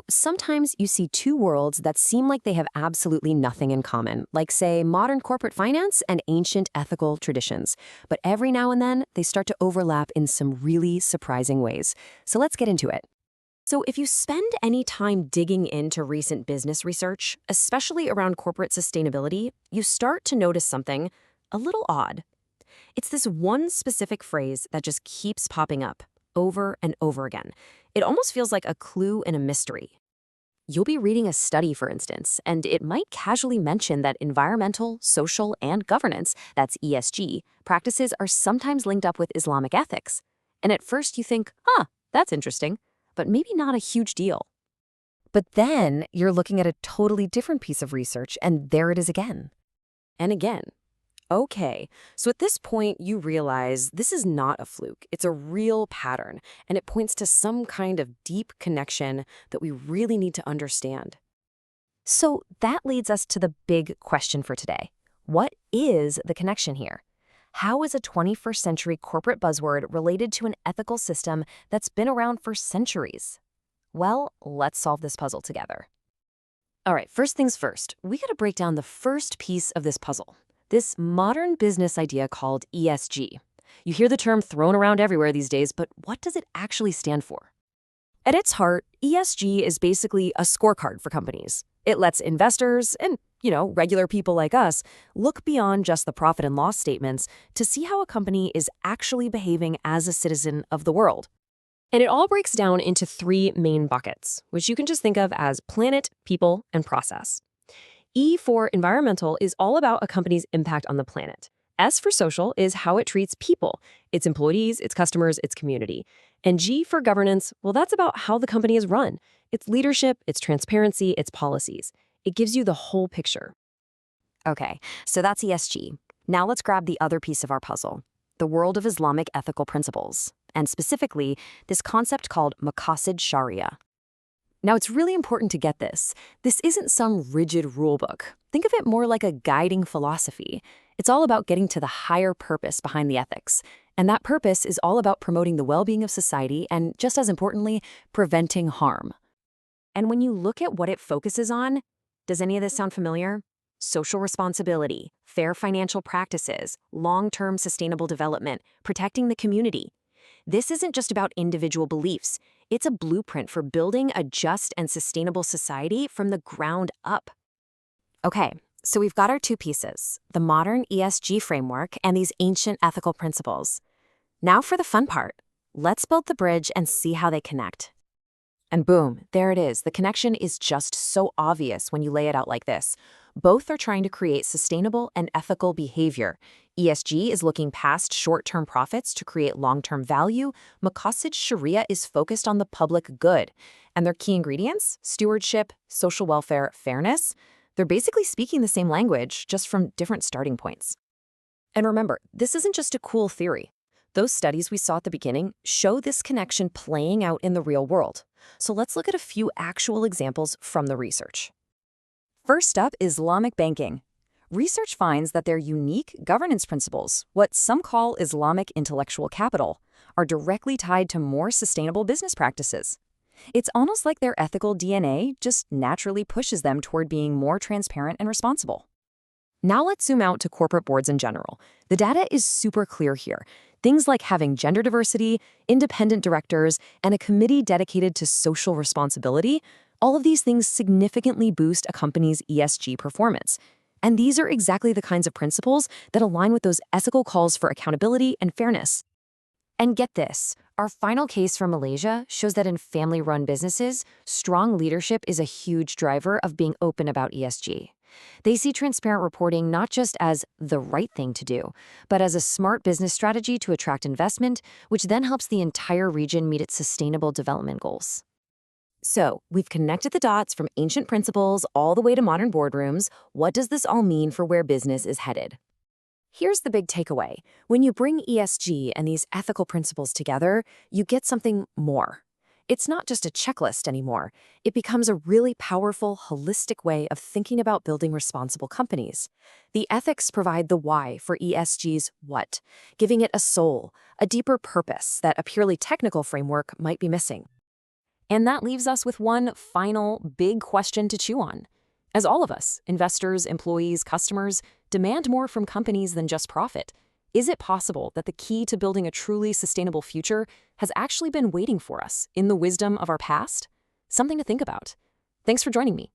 Sometimes you see two worlds that seem like they have absolutely nothing in common, like, say, modern corporate finance and ancient ethical traditions. But every now and then, they start to overlap in some really surprising ways. So let's get into it. So, if you spend any time digging into recent business research, especially around corporate sustainability, you start to notice something a little odd. It's this one specific phrase that just keeps popping up over and over again. It almost feels like a clue in a mystery. You'll be reading a study, for instance, and it might casually mention that environmental, social, and governance, that's ESG, practices are sometimes linked up with Islamic ethics. And at first you think, that's interesting, but maybe not a huge deal. But then you're looking at a totally different piece of research, and there it is again. And again. Okay, so at this point, you realize this is not a fluke. It's a real pattern, and it points to some kind of deep connection that we really need to understand. So that leads us to the big question for today. What is the connection here? How is a 21st century corporate buzzword related to an ethical system that's been around for centuries? Well, let's solve this puzzle together. All right, first things first, we got to break down the first piece of this puzzle. This modern business idea called ESG. You hear the term thrown around everywhere these days, but what does it actually stand for? At its heart, ESG is basically a scorecard for companies. It lets investors and, regular people like us look beyond just the profit and loss statements to see how a company is actually behaving as a citizen of the world. And it all breaks down into three main buckets, which you can just think of as planet, people, and process. E for environmental is all about a company's impact on the planet. S for social is how it treats people, its employees, its customers, its community. And G for governance, well, that's about how the company is run, its leadership, its transparency, its policies. It gives you the whole picture. Okay, so that's ESG. Now let's grab the other piece of our puzzle, the world of Islamic ethical principles, and specifically, this concept called maqasid Shariah. Now, it's really important to get this. This isn't some rigid rulebook. Think of it more like a guiding philosophy. It's all about getting to the higher purpose behind the ethics. And that purpose is all about promoting the well-being of society and, just as importantly, preventing harm. And when you look at what it focuses on, does any of this sound familiar? Social responsibility, fair financial practices, long-term sustainable development, protecting the community. This isn't just about individual beliefs. It's a blueprint for building a just and sustainable society from the ground up. Okay, so we've got our two pieces, the modern ESG framework and these ancient ethical principles. Now for the fun part. Let's build the bridge and see how they connect. And boom, there it is. The connection is just so obvious when you lay it out like this. Both are trying to create sustainable and ethical behavior. ESG is looking past short-term profits to create long-term value. Maqasid Sharia is focused on the public good. And their key ingredients, stewardship, social welfare, fairness, they're basically speaking the same language, just from different starting points. And remember, this isn't just a cool theory. Those studies we saw at the beginning show this connection playing out in the real world. So let's look at a few actual examples from the research. First up, Islamic banking. Research finds that their unique governance principles, what some call Islamic intellectual capital, are directly tied to more sustainable business practices. It's almost like their ethical DNA just naturally pushes them toward being more transparent and responsible. Now let's zoom out to corporate boards in general. The data is super clear here. Things like having gender diversity, independent directors, and a committee dedicated to social responsibility, all of these things significantly boost a company's ESG performance. And these are exactly the kinds of principles that align with those ethical calls for accountability and fairness. And get this, our final case from Malaysia shows that in family-run businesses, strong leadership is a huge driver of being open about ESG. They see transparent reporting not just as the right thing to do, but as a smart business strategy to attract investment, which then helps the entire region meet its sustainable development goals. So, we've connected the dots from ancient principles all the way to modern boardrooms. What does this all mean for where business is headed? Here's the big takeaway. When you bring ESG and these ethical principles together, you get something more. It's not just a checklist anymore. It becomes a really powerful, holistic way of thinking about building responsible companies. The ethics provide the why for ESG's what, giving it a soul, a deeper purpose that a purely technical framework might be missing. And that leaves us with one final big question to chew on. As all of us, investors, employees, customers, demand more from companies than just profit, is it possible that the key to building a truly sustainable future has actually been waiting for us in the wisdom of our past? Something to think about. Thanks for joining me.